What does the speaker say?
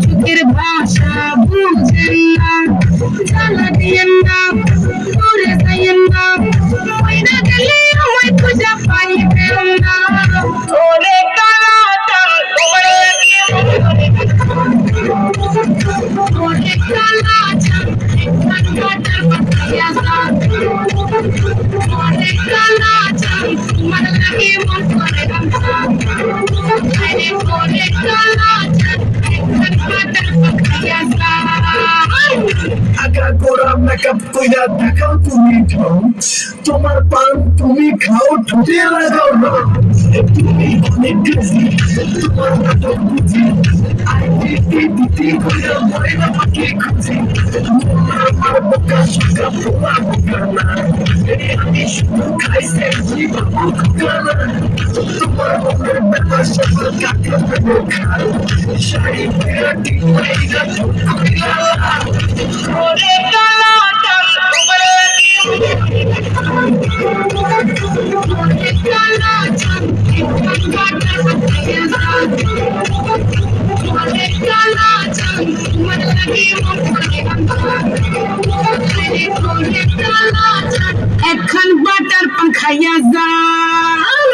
চোখের ভাষা বুঝেন না, জ্বালা দিয়েন না, দূরে যাইয়েন না, মইরা গেলে আমায় খুঁজে পাইবেন না। ওরে কালাটা ওরে ওরে কালাটা একখান কাটার পাঠাইয়া যান, ওরে কালাটা তোমার লাগে মন করে গামছা, আরে ওরে কালাটা একখান কাটার পাঠাইয়া যান। আগা গোড়া মেকআপ কইরা দেখাও তুমি ঢং, তোমার পান তুমি খাও ঠুটে লাগাও রং, তুমি অনেক ক্রেজি তোমার নাটক বুঝি, আইডিটি দিতে কইরা ময়না পাখি খুঁজি, আমার বোকা শোকা পোলা বোকা না, আমি শুধু খাইছে জীবন বোকা না, তোমার মনের ব্যাপার সকল কাকে পেবো খাল, শাড়ি পরা ঠিক পয়রা ঠোঁট কইরা লাল। ওরে কালাটা ওরে ওরে কালাটা একখান কাটার পাঠাইয়া যান, ওরে কালাটা তোমার লাগে মন করে গামছা, আরে ওরে কালাটা একখান বাটার পান খাইয়া যান।